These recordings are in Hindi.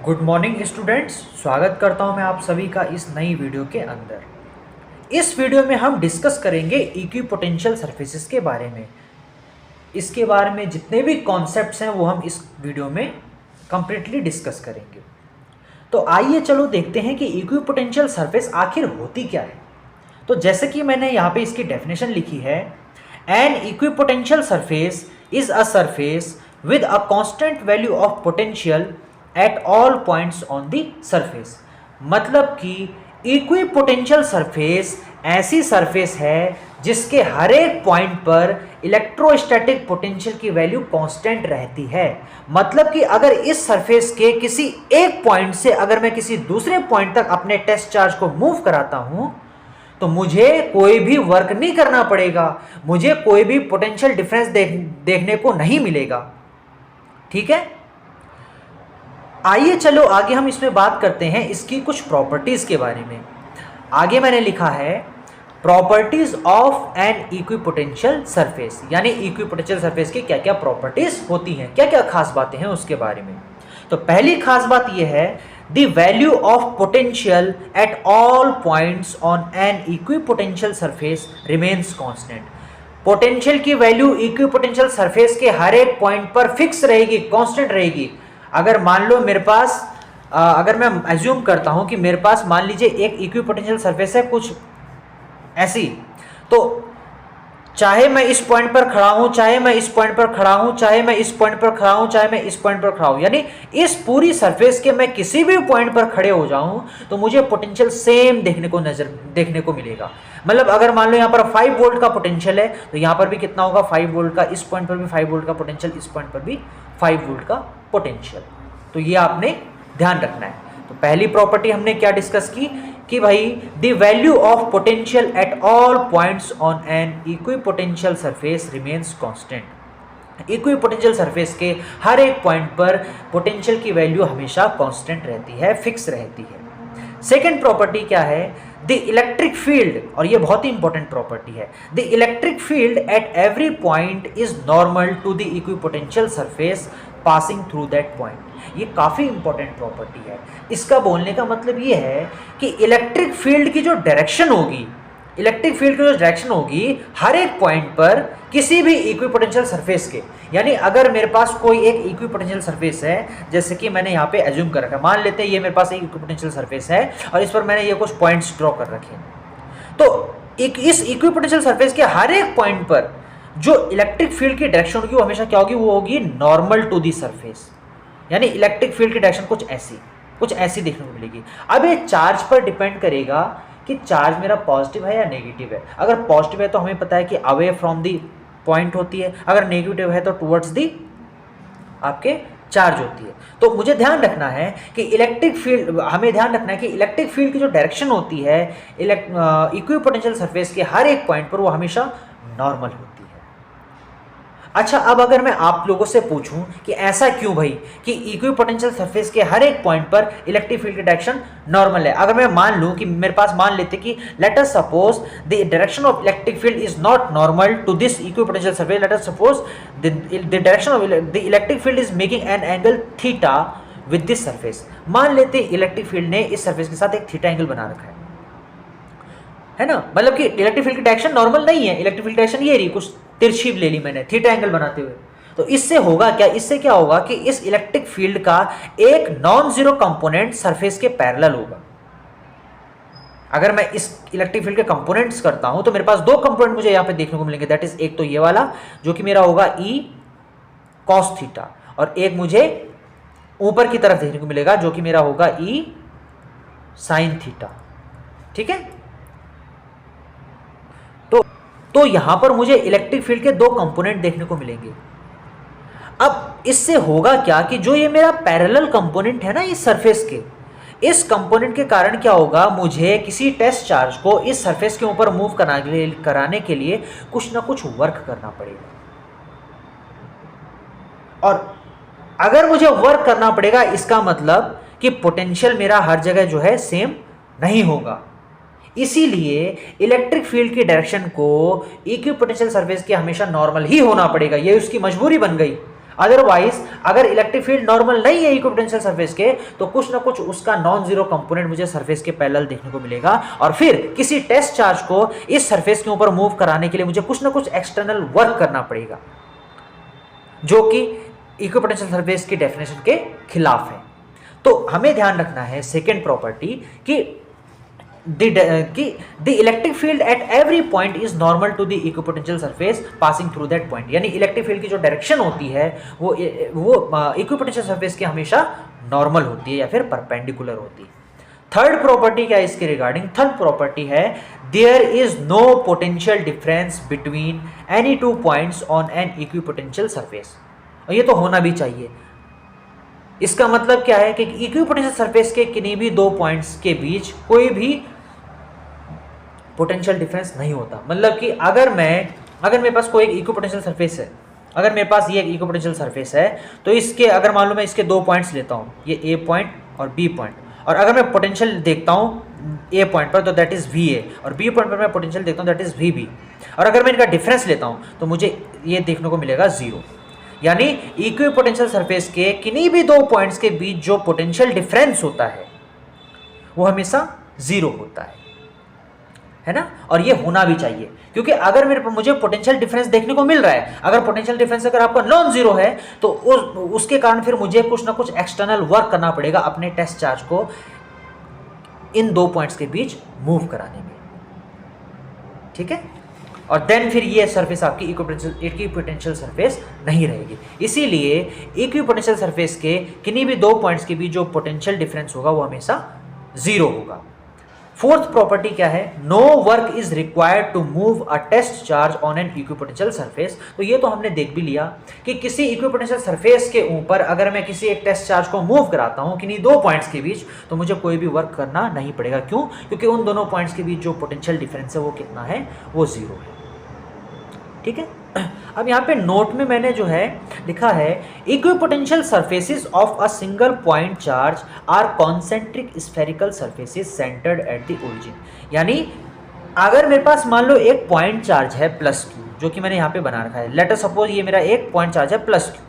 गुड मॉर्निंग स्टूडेंट्स, स्वागत करता हूं मैं आप सभी का इस नई वीडियो के अंदर। इस वीडियो में हम डिस्कस करेंगे इक्विपोटेंशियल सरफेसेस के बारे में। इसके बारे में जितने भी कॉन्सेप्ट्स हैं वो हम इस वीडियो में कंप्लीटली डिस्कस करेंगे। तो आइए चलो देखते हैं कि इक्विपोटेंशियल सरफेस आखिर होती क्या है। तो जैसे कि मैंने यहाँ पे इसकी डेफिनेशन लिखी है, an equipotential surface is a surface with a constant value of potential at all points on the surface. मतलब कि इक्विपोटेंशियल सरफेस ऐसी सरफेस है जिसके हर एक पॉइंट पर इलेक्ट्रोस्टैटिक पोटेंशियल की वैल्यू कांस्टेंट रहती है। मतलब कि अगर इस सरफेस के किसी एक पॉइंट से अगर मैं किसी दूसरे पॉइंट तक अपने टेस्ट चार्ज को मूव कराता हूं तो मुझे कोई भी वर्क नहीं करना पड़ेगा, मुझे कोई भी पोटेंशियल डिफरेंस देखने को नहीं मिलेगा। ठीक है, आइए चलो आगे हम इसमें बात करते हैं इसकी कुछ प्रॉपर्टीज के बारे में। आगे मैंने लिखा है properties of an equipotential surface, यानी इक्विपोटेंशियल सरफेस की क्या क्या प्रॉपर्टीज होती हैं, क्या क्या खास बातें हैं उसके बारे में। तो पहली खास बात यह है, the value of potential at all points on an equipotential surface remains constant. Potential की वैल्यू इक्विपोटेंशियल सरफेस के हर एक पॉइंट पर फिक्स रहेगी, कांस्टेंट रहेगी। अगर मान लो मेरे पास अगर मैं एज्यूम करता हूं कि मेरे पास मान लीजिए एक इक्विपोटेंशियल सरफेस है कुछ ऐसी, तो चाहे मैं इस पॉइंट पर खड़ा हूं, चाहे मैं इस पॉइंट पर खड़ा हूं, चाहे मैं इस पॉइंट पर खड़ा हूं, चाहे मैं इस पॉइंट पर खड़ा हूं, यानी इस पूरी सरफेस के मैं किसी भी पॉइंट पर खड़े हो जाऊं तो मुझे पोटेंशियल सेम देखने को मिलेगा। मतलब अगर मान लो यहाँ पर 5 वोल्ट का पोटेंशियल है तो यहाँ पर भी कितना होगा, 5 वोल्ट का, इस पॉइंट पर भी 5 वोल्ट का पोटेंशियल, इस पॉइंट पर भी 5 वोल्ट का पोटेंशियल। तो ये आपने ध्यान रखना है। तो पहली प्रॉपर्टी हमने क्या डिस्कस की कि भाई the value of potential at all points on an equipotential surface remains constant. Equipotential surface के हर एक पॉइंट पर पोटेंशियल की वैल्यू हमेशा कांस्टेंट रहती है, फिक्स रहती है। सेकेंड प्रॉपर्टी क्या है, द इलेक्ट्रिक फील्ड, और ये बहुत ही इंपॉर्टेंट प्रॉपर्टी है, the electric field at every point is normal to the equipotential surface passing through that point. ये काफी इंपॉर्टेंट प्रॉपर्टी है। इसका बोलने का मतलब ये है कि इलेक्ट्रिक फील्ड की जो डायरेक्शन होगी, हर एक पॉइंट पर किसी भी इक्विपोटेंशियल सरफेस के, यानी अगर मेरे पास कोई एक इक्विपोटेंशियल सरफेस है, जैसे कि मैंने यहाँ पे एज्यूम कर रखा है, मान लेते हैं ये मेरे पास एक इक्विपोटेंशियल सरफेस है और इस पर मैंने ये कुछ पॉइंट्स ड्रॉ कर रखे हैं, तो इस इक्विपोटेंशियल सरफेस के हर एक पॉइंट पर जो इलेक्ट्रिक फील्ड की डायरेक्शन होगी वो हमेशा क्या होगी, वो होगी नॉर्मल टू दी सरफेस। यानी इलेक्ट्रिक फील्ड की डायरेक्शन कुछ ऐसी देखने को मिलेगी। अब ये चार्ज पर डिपेंड करेगा कि चार्ज मेरा पॉजिटिव है या नेगेटिव है। अगर पॉजिटिव है तो हमें पता है कि अवे फ्रॉम दी पॉइंट होती है, अगर नेगेटिव है तो टुवर्ड्स दी आपके चार्ज होती है। तो मुझे ध्यान रखना है कि इलेक्ट्रिक फील्ड की जो डायरेक्शन होती है इक्विपोटेंशियल सरफेस के हर एक पॉइंट पर वो हमेशा नॉर्मल होती है। अच्छा, अब अगर मैं आप लोगों से पूछूं कि ऐसा क्यों भाई कि इक्विपोटेंशियल सरफेस के हर एक पॉइंट पर इलेक्ट्रिक फील्ड की डायरेक्शन नॉर्मल है। अगर मैं मान लूं कि मेरे पास मान लेते कि let us suppose the direction of electric field is not normal to this equipotential surface, let us suppose the direction of the electric field is making an angle theta with this surface. मान लेते इलेक्ट्रिक फील्ड ने इस सरफेस के साथ एक थीटा एंगल बना रखा है ना, मतलब कि इलेक्ट्रिक फील्ड की डायरेक्शन नॉर्मल नहीं है, इलेक्ट्रिक फील्ड डायरेक्शन ये रही, कुछ तिरछी ले ली मैंने थीटा एंगल बनाते हुए। तो इससे होगा क्या, इससे क्या होगा कि इस इलेक्ट्रिक फील्ड का एक नॉन जीरो कंपोनेंट सरफेस के पैरेलल होगा। अगर मैं इस इलेक्ट्रिक फील्ड के कंपोनेंट्स करता हूं तो मेरे पास दो कंपोनेंट मुझे यहां पे देखने को मिलेंगे, दैट इज एक तो ये वाला जो कि मेरा होगा ई कॉस थीटा, और एक मुझे ऊपर की तरफ देखने को मिलेगा जो कि मेरा होगा ई साइन थीटा। ठीक है, तो यहां पर मुझे इलेक्ट्रिक फील्ड के दो कंपोनेंट देखने को मिलेंगे। अब इससे होगा क्या कि जो ये मेरा पैरेलल कंपोनेंट है ना इस सरफेस के, इस कंपोनेंट के कारण क्या होगा, मुझे किसी टेस्ट चार्ज को इस सरफेस के ऊपर मूव कराने के लिए कुछ ना कुछ वर्क करना पड़ेगा। और अगर मुझे वर्क करना पड़ेगा इसका मतलब कि पोटेंशियल मेरा हर जगह जो है सेम नहीं होगा। इसीलिए इलेक्ट्रिक फील्ड की डायरेक्शन को इक्विपोटेंशियल सरफेस के हमेशा नॉर्मल ही होना पड़ेगा, ये उसकी मजबूरी बन गई। अदरवाइज अगर इलेक्ट्रिक फील्ड नॉर्मल नहीं है इक्विपोटेंशियल सरफेस के, तो कुछ ना कुछ उसका नॉन जीरो कंपोनेंट मुझे सरफेस के पैरेलल देखने को मिलेगा, और फिर किसी टेस्ट चार्ज को इस सरफेस के ऊपर मूव कराने के लिए मुझे कुछ ना कुछ एक्सटर्नल वर्क करना पड़ेगा, जो कि इक्विपोटेंशियल सरफेस की डेफिनेशन के खिलाफ है। तो हमें ध्यान रखना है सेकेंड प्रॉपर्टी कि the electric field at every point is normal to the equipotential surface passing through that point। यानी इलेक्ट्रिक फील्ड की जो डायरेक्शन होती है वो इक्विपोटेंशियल सरफेस की हमेशा नॉर्मल होती है या फिर परपेंडिकुलर होती है। थर्ड प्रॉपर्टी क्या है इसके रिगार्डिंग? थर्ड प्रॉपर्टी है there is no potential difference between any two points on an equipotential surface. और ये तो होना भी चाहिए। इसका मतलब क्या है कि इक्विपोटेंशियल सरफेस के किन्हीं भी दो पॉइंट्स के बीच कोई भी पोटेंशियल डिफरेंस नहीं होता। मतलब कि अगर मेरे पास कोई एक इक्विपोटेंशियल सरफेस है, अगर मेरे पास ये एक इक्विपोटेंशियल सरफेस है, तो इसके अगर मान लो मैं इसके दो पॉइंट्स लेता हूँ, ये ए पॉइंट और बी पॉइंट, और अगर मैं पोटेंशियल देखता हूँ ए पॉइंट पर तो दैट इज वी ए, और बी पॉइंट पर मैं पोटेंशियल देखता हूँ दैट इज वी बी, और अगर मैं इनका डिफरेंस लेता हूँ तो मुझे ये देखने को मिलेगा जीरो। यानी इक्विपोटेंशियल सरफेस के किन्हीं भी दो पॉइंट्स के बीच जो पोटेंशियल डिफरेंस होता है वो हमेशा जीरो होता है ना। और ये होना भी चाहिए, क्योंकि अगर मुझे पोटेंशियल डिफरेंस देखने को मिल रहा है, अगर पोटेंशियल डिफरेंस अगर आपका नॉन जीरो है तो उसके कारण फिर मुझे कुछ ना कुछ एक्सटर्नल वर्क करना पड़ेगा अपने टेस्ट चार्ज को इन दो पॉइंट्स के बीच मूव कराने में, ठीक है। और देन फिर ये सरफेस आपकी इक्विपोटेंशियल सरफेस नहीं रहेगी। इसीलिए इक्विपोटेंशियल सरफेस के किन्हीं भी दो पॉइंट्स के बीच जो पोटेंशियल डिफरेंस होगा वो हमेशा जीरो होगा। फोर्थ प्रॉपर्टी क्या है? No work is required to move a test charge on an equipotential surface. तो ये तो हमने देख भी लिया कि किसी इक्विपोटेंशियल सरफेस के ऊपर अगर मैं किसी एक टेस्ट चार्ज को मूव कराता हूं किन्हीं दो पॉइंट्स के बीच, तो मुझे कोई भी वर्क करना नहीं पड़ेगा। क्यों? क्योंकि उन दोनों पॉइंट्स के बीच जो पोटेंशियल डिफरेंस है वो कितना है? वो जीरो है, ठीक है। अब यहाँ पे नोट में मैंने जो है लिखा है equipotential surfaces of a single point charge are concentric spherical surfaces centred at the origin. यानी अगर मेरे पास मान लो एक पॉइंट चार्ज है प्लस क्यू, जो कि मैंने यहाँ पे बना रखा है, लेट अस सपोज ये मेरा एक पॉइंट चार्ज है प्लस क्यू।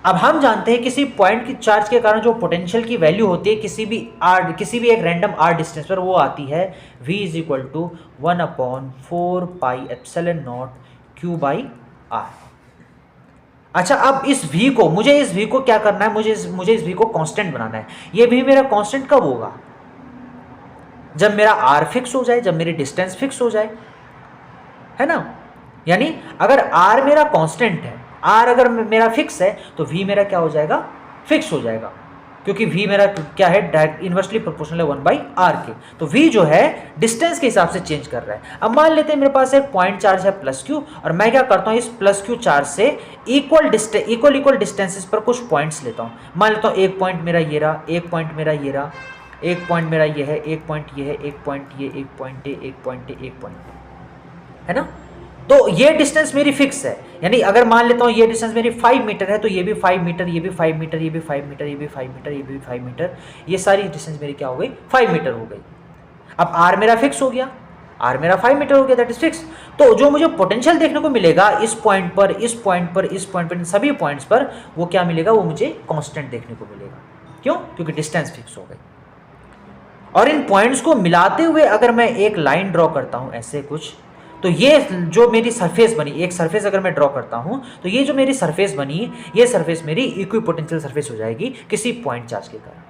अब हम जानते हैं किसी पॉइंट की चार्ज के कारण जो पोटेंशियल की वैल्यू होती है किसी भी एक रैंडम आर डिस्टेंस पर, वो आती है v is equal to 1/4 pi epsilon naught q by r। अच्छा, अब मुझे इस v को क्या करना है? मुझे इस v को कांस्टेंट बनाना है। ये v मेरा कांस्टेंट कब होगा? जब मेरा r फिक्स हो जाए, जब मेरी डिस्टेंस फिक्स हो जाए, है ना। यानी अगर r मेरा कांस्टेंट है, r अगर मेरा फिक्स है, तो v मेरा क्या हो जाएगा? फिक्स हो जाएगा, क्योंकि v मेरा क्या है? डायरेक्ट इनवर्सली प्रोपोर्शनल है 1/r के। तो v जो है डिस्टेंस के हिसाब से चेंज कर रहा है। अब मान लेते हैं मेरे पास एक पॉइंट चार्ज है प्लस क्यू, और मैं क्या करता हूँ इस प्लस क्यू चार्ज से इक्वल डिस्टेंसेस पर कुछ पॉइंट्स लेता हूँ। मान लेता हूँ एक पॉइंट मेरा ये रहा, एक पॉइंट मेरा ये रहा, एक पॉइंट मेरा ये है, एक पॉइंट ये है, एक पॉइंट ये, एक पॉइंट ये, एक पॉइंट ये, एक पॉइंट, है ना। तो ये डिस्टेंस मेरी फिक्स है। यानी अगर मान लेता हूँ ये डिस्टेंस मेरी 5 मीटर है, तो ये भी 5 मीटर, ये भी 5 मीटर, ये भी 5 मीटर, ये भी 5 मीटर, ये भी 5 मीटर, ये सारी डिस्टेंस मेरी क्या हो गई? 5 मीटर हो गई। अब r मेरा फिक्स हो गया, r मेरा 5 मीटर हो गया, दैट इज फिक्स। तो जो मुझे पोटेंशियल देखने को मिलेगा इस पॉइंट पर, इस पॉइंट पर, इस पॉइंट पर, इन सभी पॉइंट्स पर, वो क्या मिलेगा? वो मुझे कांस्टेंट देखने को मिलेगा। क्यों? क्योंकि डिस्टेंस फिक्स हो गई। और इन पॉइंट्स को मिलाते हुए अगर मैं एक लाइन ड्रॉ करता हूं ऐसे कुछ, तो ये जो मेरी सरफेस बनी, एक सरफेस अगर मैं ड्रॉ करता हूं, तो ये जो मेरी सरफेस बनी, ये सरफेस मेरी इक्विपोटेंशियल सरफेस हो जाएगी किसी पॉइंट चार्ज के कारण,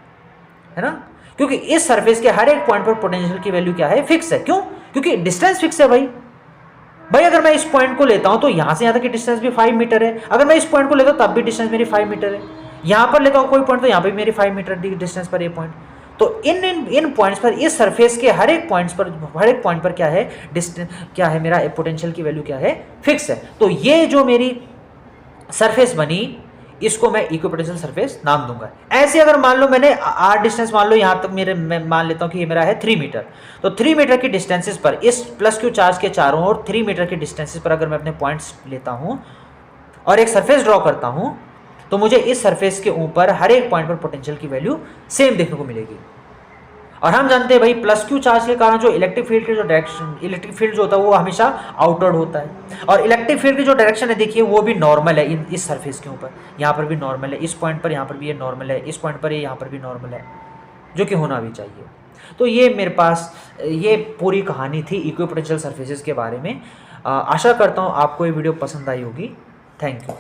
है ना। क्योंकि इस सरफेस के हर एक पॉइंट पर पोटेंशियल की वैल्यू क्या है? फिक्स है। क्यों? क्योंकि डिस्टेंस फिक्स है भाई अगर मैं इस पॉइंट को लेता हूं तो यहां से यहां तक की डिस्टेंस भी 5 मीटर है। अगर मैं इस पॉइंट को लेता हूं तब भी डिस्टेंस मेरी 5 मीटर है। यहां पर लेता हूं कोई पॉइंट तो यहां पर मेरी 5 मीटर डिस्टेंस पर ये पॉइंट। तो इन पॉइंट्स पर, इस सरफेस के हर एक पॉइंट पर क्या है? डिस्टेंस क्या है? मेरा पोटेंशियल की वैल्यू क्या है? फिक्स है। तो ये जो मेरी सरफेस बनी, इसको मैं इक्विपोटेंशियल सरफेस नाम दूंगा। ऐसे अगर मान लो मैंने r डिस्टेंस मान लो यहां तक मैं मान लेता हूं कि ये मेरा है 3 मीटर, तो 3 मीटर की डिस्टेंसेस पर, इस प्लस क्यू चार्ज के चारों ओर 3 मीटर की डिस्टेंसेस पर अगर मैं अपने पॉइंट्स लेता हूं और एक सरफेस ड्रॉ करता हूं, तो मुझे इस सरफेस के ऊपर हर एक पॉइंट पर पोटेंशियल की वैल्यू सेम देखने को मिलेगी। और हम जानते हैं भाई प्लस क्यू चार्ज के कारण जो इलेक्ट्रिक फील्ड की जो डायरेक्शन, इलेक्ट्रिक फील्ड जो होता है वो हमेशा आउटवर्ड होता है, और इलेक्ट्रिक फील्ड की जो डायरेक्शन है देखिए वो भी नॉर्मल है इस सरफेस के ऊपर, यहाँ पर भी नॉर्मल है, इस पॉइंट पर यहाँ पर भी ये नॉर्मल है, इस पॉइंट पर ये यहाँ पर भी नॉर्मल है, जो कि होना भी चाहिए। तो ये मेरे पास ये पूरी कहानी थी इक्विपोटेंशियल सरफेसेस के बारे में। आशा करता हूँ आपको ये वीडियो पसंद आई होगी। Thank you.